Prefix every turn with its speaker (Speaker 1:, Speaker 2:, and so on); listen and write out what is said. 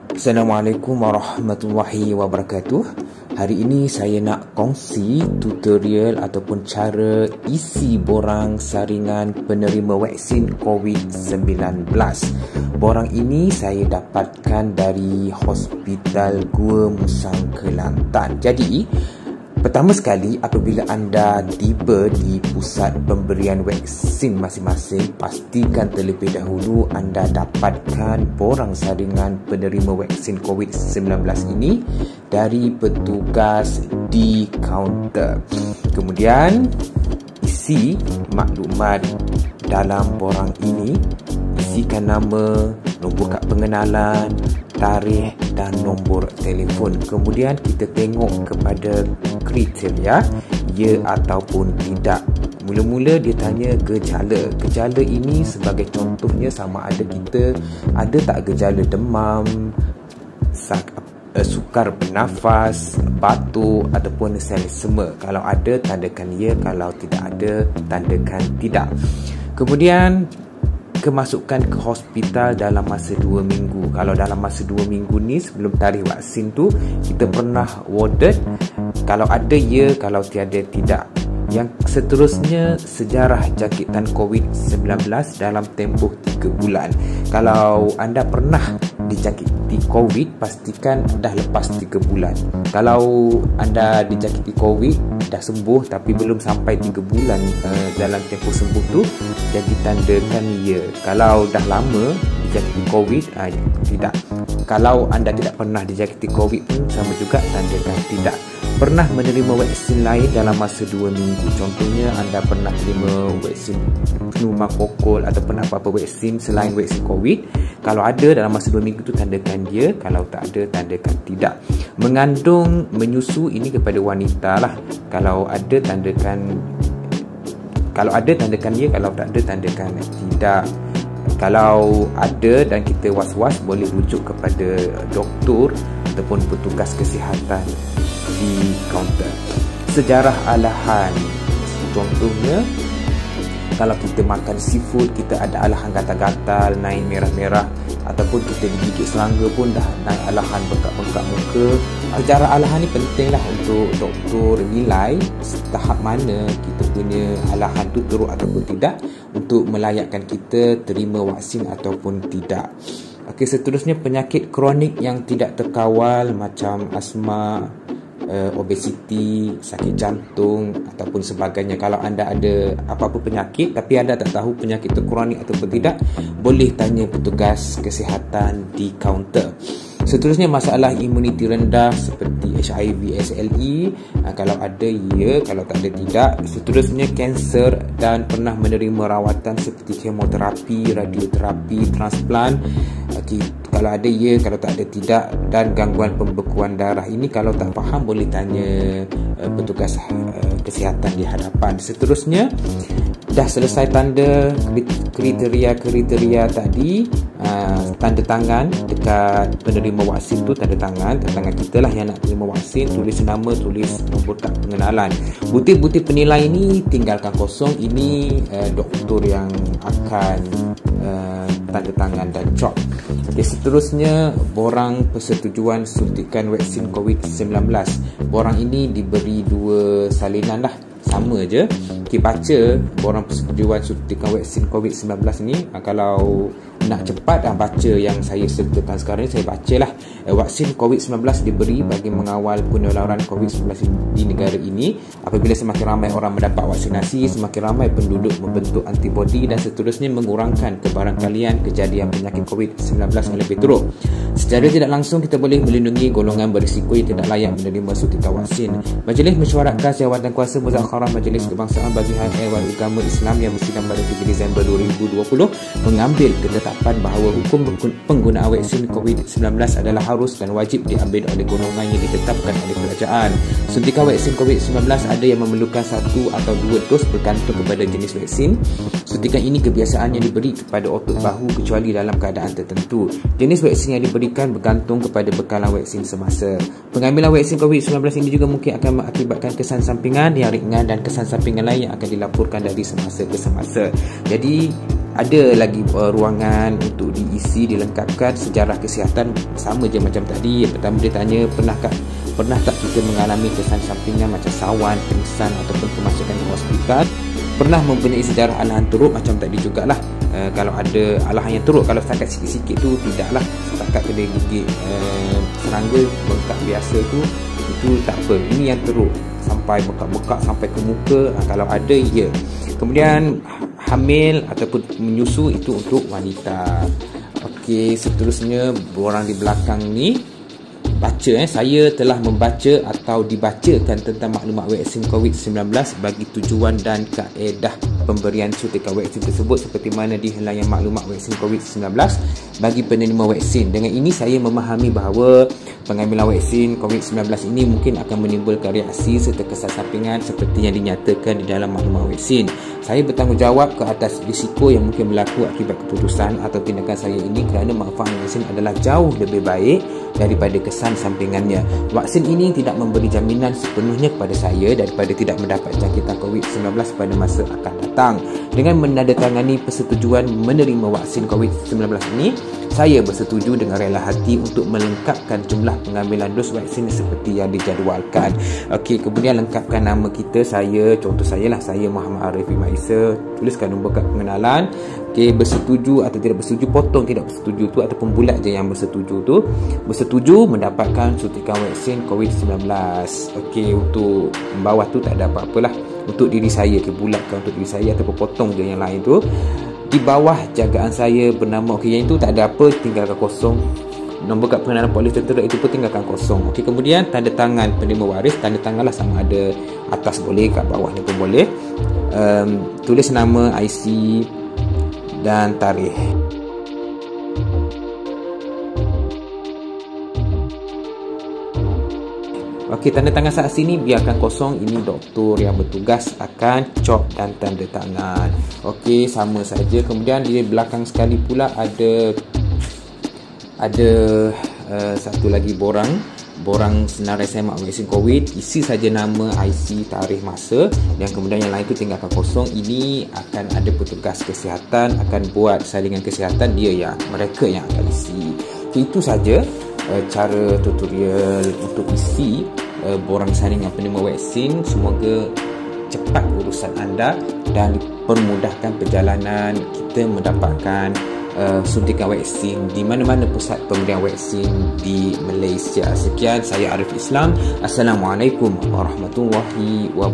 Speaker 1: Assalamualaikum warahmatullahi wabarakatuh. Hari ini saya nak kongsi tutorial ataupun cara isi borang saringan penerima vaksin COVID-19. Borang ini saya dapatkan dari Hospital Gua Musang Kelantan. Jadi, pertama sekali apabila anda tiba di pusat pemberian vaksin masing-masing, pastikan terlebih dahulu anda dapatkan borang saringan penerima vaksin COVID-19 ini dari petugas di kaunter. Kemudian isi maklumat dalam borang ini, isikan nama, nombor kad pengenalan, tarikh dan nombor telefon. Kemudian kita tengok kepada kriteria ya ataupun tidak. Mula-mula dia tanya gejala. Gejala ini sebagai contohnya sama ada kita ada tak gejala demam, sukar bernafas, batuk ataupun selesema. Kalau ada, tandakan ya. Kalau tidak ada, tandakan tidak. Kemudian kemasukan ke hospital dalam masa 2 minggu. Kalau dalam masa 2 minggu ni sebelum tarikh vaksin tu kita pernah warded, kalau ada ya, kalau tiada tidak. Yang seterusnya, sejarah jangkitan COVID-19 dalam tempoh 3 bulan. Kalau anda pernah dijangkiti COVID, pastikan dah lepas 3 bulan. Kalau anda dijangkiti COVID, dah sembuh tapi belum sampai 3 bulan dalam tempoh sembuh tu, jadi tandakan ya. Kalau dah lama dijangkiti COVID, tidak. Kalau anda tidak pernah dijangkiti COVID pun sama juga, tandakan tidak. Pernah menerima vaksin lain dalam masa 2 minggu. Contohnya anda pernah terima vaksin pneumokokal ataupun apa-apa vaksin selain vaksin COVID. Kalau ada dalam masa 2 minggu tu, tandakan ya. Kalau tak ada, tandakan tidak. Mengandung, menyusu, ini kepada wanita lah. Kalau ada, tandakan ya. Kalau tak ada, tandakan tidak. Kalau ada dan kita was-was, boleh rujuk kepada doktor ataupun petugas kesihatan di kaunter. Sejarah alahan, contohnya kalau kita makan seafood, kita ada alahan gatal-gatal, naik merah-merah, ataupun kita digigit serangga pun dah naik alahan, bengkak-bengkak muka. Sejarah alahan ni penting lah untuk doktor nilai tahap mana kita punya alahan tu teruk ataupun tidak, untuk melayakkan kita terima vaksin ataupun tidak. Okey, seterusnya penyakit kronik yang tidak terkawal macam asma, obesiti, sakit jantung ataupun sebagainya. Kalau anda ada apa-apa penyakit tapi anda tak tahu penyakit itu kronik ataupun tidak, boleh tanya petugas kesihatan di kaunter. Seterusnya masalah imuniti rendah seperti HIV, SLE, kalau ada ya, kalau tak ada tidak. Seterusnya kanser dan pernah menerima rawatan seperti kemoterapi, radioterapi, transplant. Kalau ada ya, kalau tak ada tidak. Dan gangguan pembekuan darah, ini kalau tak faham boleh tanya petugas kesihatan di hadapan. Seterusnya dah selesai tanda kriteria tadi, tanda tangan dekat penerima vaksin tu, tanda tangan kita lah yang nak terima vaksin, tulis nama, tulis nombor kad pengenalan. Butir-butir penilai ni tinggalkan kosong, ini doktor yang akan tanda tangan dan cop. Okay, seterusnya borang persetujuan suntikan vaksin COVID-19. Borang ini diberi 2 salinan lah, sama je. Okay, baca borang persetujuan suntikan vaksin COVID-19 ni. Kalau nak cepat, baca yang saya sertakan sekarang ni, saya bacalah. Vaksin COVID-19 diberi bagi mengawal penularan COVID-19 di negara ini. Apabila semakin ramai orang mendapat vaksinasi, semakin ramai penduduk membentuk antibodi dan seterusnya mengurangkan kebarangkalian kejadian penyakit COVID-19 yang lebih teruk. Secara tidak langsung, kita boleh melindungi golongan berisiko yang tidak layak menerima suntikan vaksin. Majlis Mesyuarat Khas Jawatan Kuasa Muzakharah Majlis Kebangsaan bagi Hal-Ehwal Agama Islam yang bersidang pada 7 Disember 2020 mengambil ketetapan bahawa hukum penggunaan vaksin COVID-19 adalah harus dan wajib diambil oleh golongan yang ditetapkan oleh kerajaan. Suntikan vaksin COVID-19 ada yang memerlukan 1 atau 2 dos bergantung kepada jenis vaksin. Suntikan ini kebiasaannya diberi kepada otot bahu kecuali dalam keadaan tertentu. Jenis vaksin yang diberikan bergantung kepada bekalan vaksin semasa. Pengambilan vaksin COVID-19 ini juga mungkin akan mengakibatkan kesan sampingan yang ringan dan kesan sampingan lain yang akan dilaporkan dari semasa ke semasa. Jadi ada lagi ruangan untuk diisi, dilengkapkan. Sejarah kesihatan sama je macam tadi. Pertama dia tanya, pernah tak kita mengalami kesan sampingan macam sawan, pingsan ataupun kemasukan ke hospital. Pernah mempunyai sejarah alahan teruk macam tadi jugalah. Kalau ada alahan yang teruk, kalau setakat sikit-sikit tu tidaklah, setakat kena gigit serangga bengkak biasa tu, itu tak apa. Ini yang teruk sampai bekak-bekak sampai ke muka, kalau ada, ya. Kemudian hamil ataupun menyusu itu untuk wanita. Okey, seterusnya borang di belakang ni baca, saya telah membaca atau dibacakan tentang maklumat vaksin COVID-19 bagi tujuan dan kaedah pemberian suntikan vaksin tersebut seperti mana di helaian maklumat vaksin COVID-19 bagi penerima vaksin. Dengan ini saya memahami bahawa pengambilan vaksin COVID-19 ini mungkin akan menimbulkan reaksi serta kesan sampingan seperti yang dinyatakan di dalam maklumat vaksin. Saya bertanggungjawab ke atas risiko yang mungkin berlaku akibat keputusan atau tindakan saya ini kerana manfaat vaksin adalah jauh lebih baik daripada kesan sampingannya. Vaksin ini tidak memberi jaminan sepenuhnya kepada saya daripada tidak mendapat jangkitan COVID-19 pada masa akan datang. Dengan menandatangani persetujuan menerima vaksin COVID-19 ini, saya bersetuju dengan rela hati untuk melengkapkan jumlah pengambilan dos vaksin seperti yang dijadualkan. Okey, kemudian lengkapkan nama kita. Contoh saya lah, saya Muhammad Arif Isa. Tuliskan nombor kad pengenalan. Okey, bersetuju atau tidak bersetuju, potong tidak bersetuju tu ataupun bulat je yang bersetuju tu. Bersetuju mendapatkan suntikan vaksin COVID-19. Okey, untuk bawah tu tak ada apa-apalah. Untuk diri saya, bulatkan untuk diri saya ataupun potong je yang lain tu. Di bawah jagaan saya bernama, okey, yang itu tak ada apa, tinggalkan kosong. Nombor kad pengenalan polis tentera itu pun tinggalkan kosong. Okey, kemudian tanda tangan penerima waris, tanda tanganlah sama ada atas boleh, kat bawah ni pun boleh. Tulis nama, IC dan tarikh. Okey, tanda tangan saksi ni biarkan kosong. Ini doktor yang bertugas akan cop dan tanda tangan. Okey, sama saja. Kemudian di belakang sekali pula ada satu lagi borang senarai semak vaksin COVID. Isi saja nama, IC, tarikh, masa, dan kemudian yang lain tu tinggalkan kosong. Ini akan ada petugas kesihatan akan buat salingan kesihatan, mereka yang akan isi. Okay, itu saja cara tutorial untuk isi borang salingan penerima vaksin. Semoga cepat urusan anda dan dipermudahkan perjalanan kita mendapatkan suntikan vaksin di mana-mana pusat pemberian vaksin di Malaysia. Sekian, saya Arif Islam. Assalamualaikum warahmatullahi wabarakatuh.